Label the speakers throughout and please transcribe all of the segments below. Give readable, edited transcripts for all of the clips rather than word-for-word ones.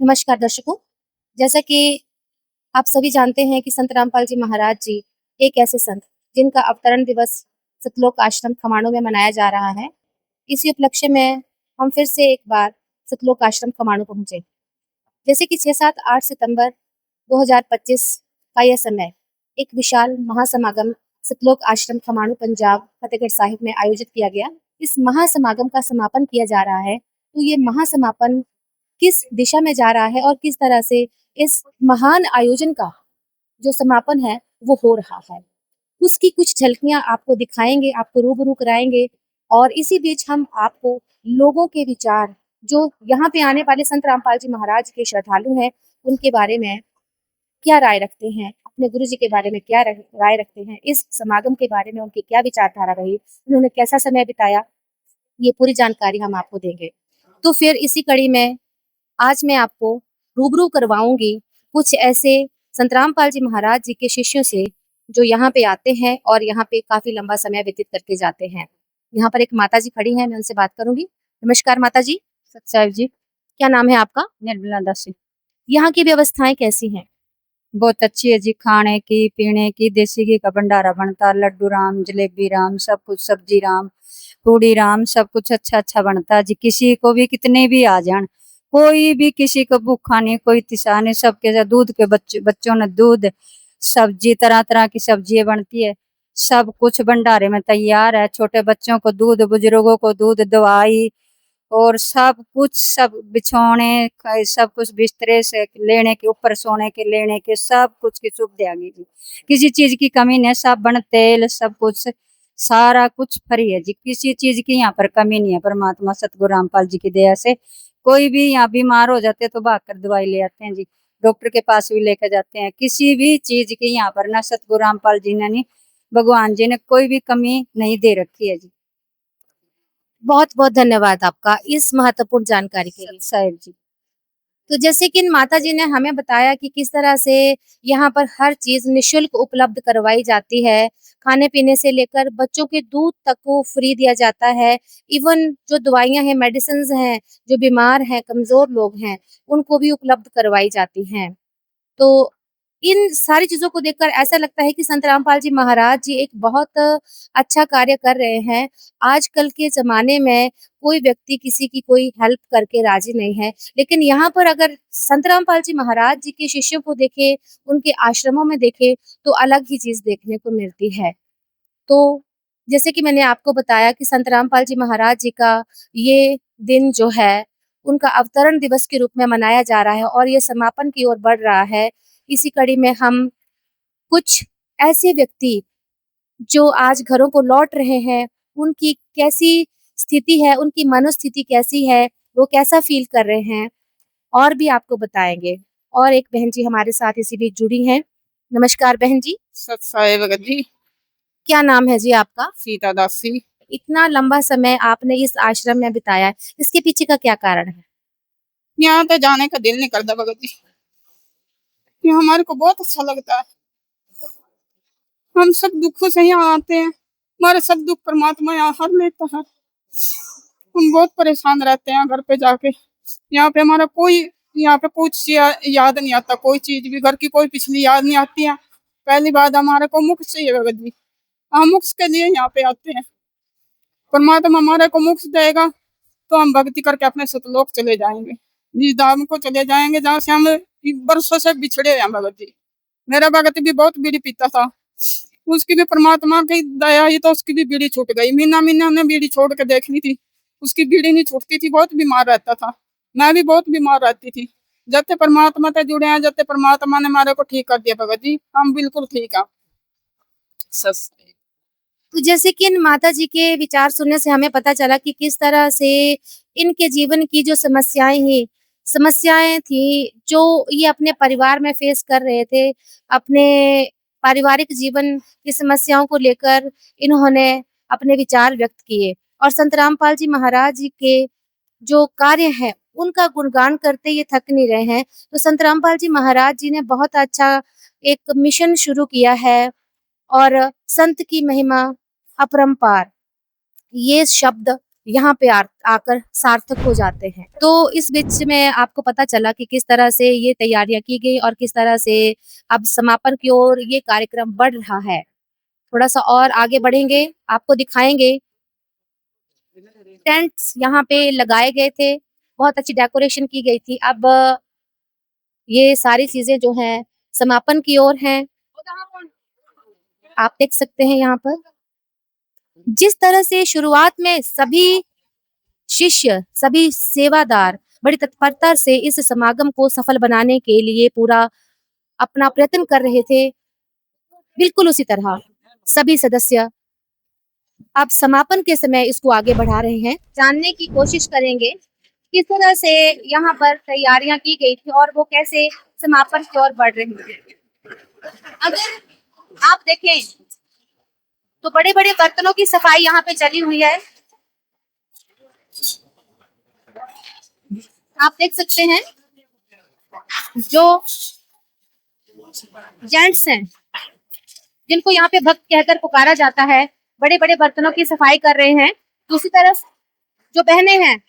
Speaker 1: नमस्कार दर्शकों। जैसा कि आप सभी जानते हैं कि संत रामपाल जी महाराज जी एक ऐसे संत जिनका अवतरण दिवस सतलोक आश्रम खमाणों में मनाया जा रहा है। इसी उपलक्ष्य में हम फिर से एक बार सतलोक आश्रम खमाणों पहुंचे। जैसे कि 6, 7, 8 सितंबर 2025 का यह समय एक विशाल महासमागम सतलोक आश्रम खमाणों पंजाब फतेहगढ़ साहिब में आयोजित किया गया। इस महासमागम का समापन किया जा रहा है। तो ये महासमापन किस दिशा में जा रहा है और किस तरह से इस महान आयोजन का जो समापन है वो हो रहा है, उसकी कुछ झलकियां आपको दिखाएंगे, आपको रूबरू कराएंगे। और इसी बीच हम आपको लोगों के विचार, जो यहाँ पे आने वाले संत रामपाल जी महाराज के श्रद्धालु हैं, उनके बारे में क्या राय रखते हैं, अपने गुरु जी के बारे में क्या राय रखते हैं, इस समागम के बारे में उनकी क्या विचारधारा रही, उन्होंने कैसा समय बिताया, ये पूरी जानकारी हम आपको देंगे। तो फिर इसी कड़ी में आज मैं आपको रूबरू करवाऊंगी कुछ ऐसे संत रामपाल जी महाराज जी के शिष्यों से जो यहाँ पे आते हैं और यहाँ पे काफी लंबा समय व्यतीत करके जाते हैं। यहाँ पर एक माता जी खड़ी हैं, मैं उनसे बात करूंगी। नमस्कार माता जी।
Speaker 2: सत्साहिब जी।
Speaker 1: क्या नाम है आपका?
Speaker 2: निर्मला दासी।
Speaker 1: यहाँ की व्यवस्थाएं कैसी हैं?
Speaker 2: बहुत अच्छी है जी, खाने की पीने की देसी घी का भंडारा बनता, लड्डू राम, जलेबी राम, सब कुछ, सब्जी राम, पूड़ी राम, सब कुछ अच्छा अच्छा बनता जी। किसी को भी कितने भी आ जान, कोई भी किसी को भूखा नहीं, कोई तिसा नहीं, सबके साथ दूध के बच्चों ने दूध, सब्जी तरह तरह की सब्जियां बनती है, सब कुछ भंडारे में तैयार है। छोटे बच्चों को दूध, बुजुर्गों को दूध, दवाई और सब कुछ, सब बिछौने सब कुछ, बिस्तरे से लेने के, ऊपर सोने के लेने के, सब कुछ की सुविधा है जी। किसी चीज की कमी नहीं है, साबुन तेल सब कुछ, सारा कुछ फ्री है जी। किसी चीज की यहाँ पर कमी नहीं है। परमात्मा सतगुरु रामपाल जी की दया से कोई भी यहाँ बीमार हो जाते तो भागकर दवाई ले आते हैं जी, डॉक्टर के पास भी लेकर जाते हैं। किसी भी चीज की यहाँ पर ना सतगुरु रामपाल जी ने नहीं, भगवान जी ने कोई भी कमी नहीं दे रखी है जी।
Speaker 1: बहुत बहुत धन्यवाद आपका इस महत्वपूर्ण जानकारी के लिए।
Speaker 2: साहिब जी।
Speaker 1: तो जैसे कि माता जी ने हमें बताया कि किस तरह से यहाँ पर हर चीज़ निःशुल्क उपलब्ध करवाई जाती है, खाने-पीने से लेकर बच्चों के दूध तक को फ्री दिया जाता है। इवन जो दवाइयाँ हैं, मेडिसिन्स हैं, जो बीमार हैं, कमज़ोर लोग हैं, उनको भी उपलब्ध करवाई जाती हैं। तो इन सारी चीज़ों को देखकर ऐसा लगता है कि संत रामपाल जी महाराज जी एक बहुत अच्छा कार्य कर रहे हैं। आजकल के ज़माने में कोई व्यक्ति किसी की कोई हेल्प करके राज़ी नहीं है। लेकिन यहाँ पर अगर संत रामपाल जी महाराज जी के शिष्यों को देखें, उनके आश्रमों में देखें, तो अलग ही चीज़ देखने को मिलती है। तो जैसे कि मैंने आपको बताया कि संत रामपाल जी महाराज जी का ये दिन जो है, उनका अवतरण दिवस के रूप में मनाया जा रहा है और ये समापन की ओर बढ़ रहा है। इसी कड़ी में हम कुछ ऐसे व्यक्ति जो आज घरों को लौट रहे हैं, उनकी कैसी स्थिति है, उनकी मनोस्थिति कैसी है, वो कैसा फ़ील कर रहे हैं, और भी आपको बताएँगे। और एक बहन जी हमारे साथ इसी बीच जुड़ी हैं। नमस्कार बहन जी।
Speaker 3: सत्साई भगत जी।
Speaker 1: क्या नाम है जी आपका?
Speaker 3: सीता दासी।
Speaker 1: इतना लंबा समय आपने इस आश्रम में बिताया है, इसके पीछे का क्या कारण है?
Speaker 3: यहाँ तो जाने का दिल नहीं करता भगत जी, ये हमारे को बहुत अच्छा लगता है। हम सब दुखों से यहाँ आते हैं, हमारे सब दुख परमात्मा यहाँ हर लेता है। हम बहुत परेशान रहते हैं घर पे जाके। यहाँ पे हमारा कोई, यहाँ पे कुछ याद नहीं आता, कोई चीज भी, घर की कोई पिछली याद नहीं आती है। पहली बात हमारे को मोक्ष चाहिए भगत जी, हम मोक्ष के लिए यहाँ पे आते हैं। परमात्मा हमारे को मोक्ष देगा तो हम भक्ति करके अपने सतलोक चले जाएंगे, जिस धाम को चले जाएंगे जहाँ से हम वर्षों से बिछड़े हैं भगत जी। मेरा भगत भी बहुत बीड़ी पीता था, उसकी भी परमात्मा की दया ही तो उसकी भी बीड़ी छूट गई। महीना महीना ने बीड़ी छोड़ के देखनी थी, उसकी बीड़ी नहीं छूटती थी, बहुत बीमार रहता था, मैं भी बहुत बीमार रहती थी। जब से परमात्मा से जुड़े हैं, जब से परमात्मा ने हमारे को ठीक कर दिया भगत जी, हम बिल्कुल ठीक है।
Speaker 1: तो जैसे कि इन माता जी के विचार सुनने से हमें पता चला कि किस तरह से इनके जीवन की जो समस्याएं थी, जो ये अपने परिवार में फेस कर रहे थे, अपने पारिवारिक जीवन की समस्याओं को लेकर इन्होंने अपने विचार व्यक्त किए और संत रामपाल जी महाराज जी के जो कार्य हैं, उनका गुणगान करते ये थक नहीं रहे हैं। तो संत रामपाल जी महाराज जी ने बहुत अच्छा एक मिशन शुरू किया है और संत की महिमा अपरंपार, ये शब्द यहाँ पे आकर सार्थक हो जाते हैं। तो इस बीच में आपको पता चला कि किस तरह से ये तैयारियां की गई और किस तरह से अब समापन की ओर ये कार्यक्रम बढ़ रहा है। थोड़ा सा और आगे बढ़ेंगे, आपको दिखाएंगे। टेंट्स यहाँ पे लगाए गए थे, बहुत अच्छी डेकोरेशन की गई थी। अब ये सारी चीजें जो हैं समापन की ओर हैं। आप देख सकते हैं यहाँ पर जिस तरह से शुरुआत में सभी शिष्य, सभी सेवादार बड़ी तत्परता से इस समागम को सफल बनाने के लिए पूरा अपना प्रयत्न कर रहे थे, बिल्कुल उसी तरह सभी सदस्य अब समापन के समय इसको आगे बढ़ा रहे हैं। जानने की कोशिश करेंगे किस तरह से यहाँ पर तैयारियां की गई थी और वो कैसे समापन की ओर बढ़ रही है। अगर आप देखें तो बड़े बड़े बर्तनों की सफाई यहाँ पे चली हुई है। आप देख सकते हैं जो जेंट्स हैं जिनको यहाँ पे भक्त कहकर पुकारा जाता है, बड़े बड़े बर्तनों की सफाई कर रहे हैं। दूसरी तरफ जो बहनें हैं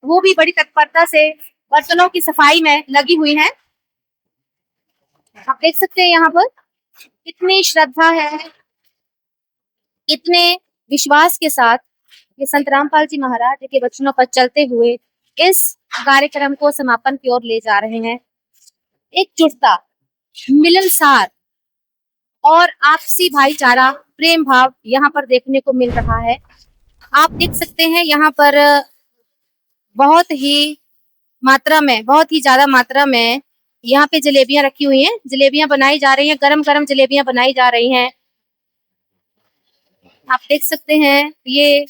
Speaker 1: वो भी बड़ी तत्परता से बर्तनों की सफाई में लगी हुई हैं। आप देख सकते हैं यहाँ पर कितनी श्रद्धा है, इतने विश्वास के साथ ये संत रामपाल जी महाराज के वचनों पर चलते हुए इस कार्यक्रम को समापन की ओर ले जा रहे हैं। एकजुटता, मिलनसार और आपसी भाईचारा, प्रेम भाव यहाँ पर देखने को मिल रहा है। आप देख सकते हैं यहाँ पर बहुत ही ज्यादा मात्रा में यहाँ पे जलेबियां रखी हुई हैं। जलेबियां बनाई जा रही हैं, गरम गरम जलेबियां बनाई जा रही हैं। आप देख सकते हैं ये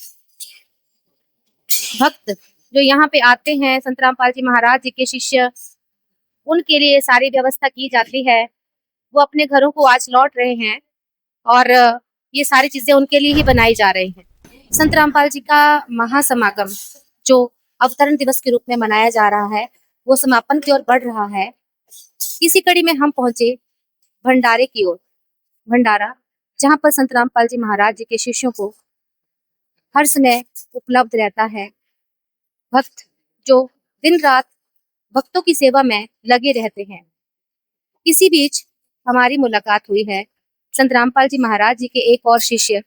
Speaker 1: भक्त जो यहाँ पे आते हैं, संत रामपाल जी महाराज जी के शिष्य, उनके लिए सारी व्यवस्था की जाती है। वो अपने घरों को आज लौट रहे हैं और ये सारी चीजें उनके लिए ही बनाई जा रही हैं। संत रामपाल जी का महासमागम जो अवतरण दिवस के रूप में मनाया जा रहा है, वो समापन की ओर बढ़ रहा है। इसी कड़ी में हम पहुंचे भंडारे की ओर। भंडारा जहाँ पर संत रामपाल जी महाराज जी के शिष्यों को हर समय उपलब्ध रहता है। भक्त जो दिन रात भक्तों की सेवा में लगे रहते हैं। इसी बीच हमारी मुलाकात हुई है संत रामपाल जी महाराज जी के एक और शिष्य,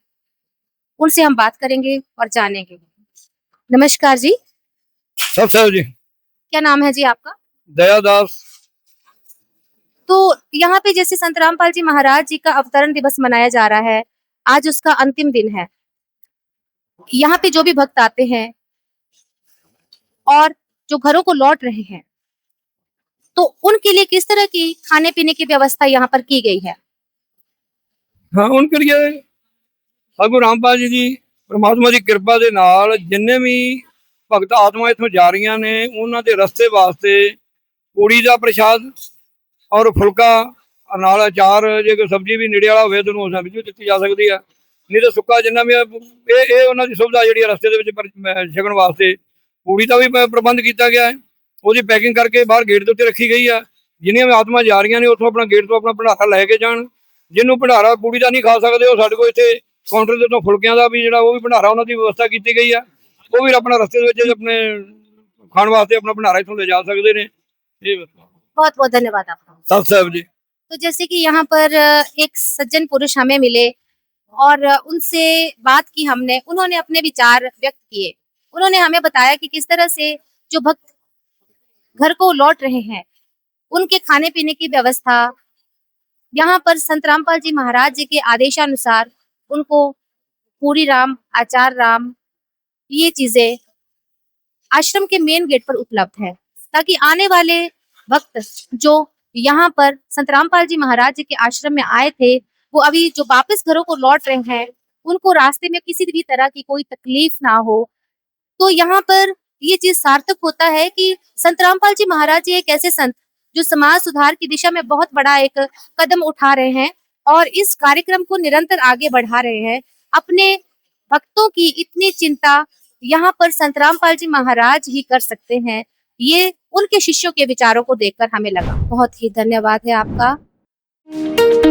Speaker 1: उनसे हम बात करेंगे और जानेंगे। नमस्कार जी।
Speaker 4: जी
Speaker 1: क्या नाम है जी आपका?
Speaker 4: दयादास।
Speaker 1: तो यहाँ पे जैसे संत रामपाल जी महाराज जी का अवतरण दिवस मनाया जा रहा है, आज उसका अंतिम दिन है। यहाँ पे जो भी भक्त आते हैं और जो घरों को लौट रहे हैं, तो उनके लिए किस तरह की खाने पीने की व्यवस्था यहाँ पर की गई है?
Speaker 4: हाँ, उनके लिए सतगुरु रामपाल जी की परमात्मा की कृपा के नाल जिन्ने भी भगत आत्मा इथों जा रही ने, उन्होंने रस्ते वास्ते पूड़ी का प्रसाद और फुलका नाल अचार, जे कोई सब्जी भी नेड़े वाला होवे तो उस भी दी जा सकती है। नहीं तो सुक्का जिन्ना भी उन्हों की सुविधा जी रस्ते छकण वास्ते पूड़ी का भी प्रबंध किया गया है। वो पैकिंग करके बाहर गेट के उत्ते रखी गई है। जिन्नियां भी आत्मा जा रही ने उतों अपना गेट तो अपना भंडारा लैके जान। जिन्होंने भंडारा पूड़ी का नहीं खा सकते, वो साडे कोल इत्थे काउंटर के उत्तों फुलकियां का भी जिहड़ा वो भी भंडारा उन्हों की व्यवस्था की गई है। वो भी अपना रस्ते अपने खाण वास्ते अपना भंडारा इत्थों ले जा सकते हैं।
Speaker 1: बहुत बहुत धन्यवाद आपका।
Speaker 4: सत साहब जी।
Speaker 1: तो जैसे कि यहाँ पर एक सज्जन पुरुष हमें मिले और उनसे बात की हमने, उन्होंने अपने विचार व्यक्त किए। उन्होंने हमें बताया कि किस तरह से जो भक्त घर को लौट रहे हैं, उनके खाने पीने की व्यवस्था यहाँ पर संत रामपाल जी महाराज जी के आदेशानुसार उनको पूरी राम, आचार राम, ये चीजें आश्रम के मेन गेट पर उपलब्ध है, ताकि आने वाले भक्त जो यहाँ पर संत रामपाल जी महाराज जी के आश्रम में आए थे, वो अभी जो वापस घरों को लौट रहे हैं, उनको रास्ते में किसी भी तरह की कोई तकलीफ ना हो। तो यहाँ पर ये चीज सार्थक होता है कि संत रामपाल जी महाराज जी एक ऐसे संत जो समाज सुधार की दिशा में बहुत बड़ा एक कदम उठा रहे हैं और इस कार्यक्रम को निरंतर आगे बढ़ा रहे हैं। अपने भक्तों की इतनी चिंता यहाँ पर संत रामपाल जी महाराज ही कर सकते हैं। ये उनके शिष्यों के विचारों को देखकर हमें लगा। बहुत ही धन्यवाद है आपका।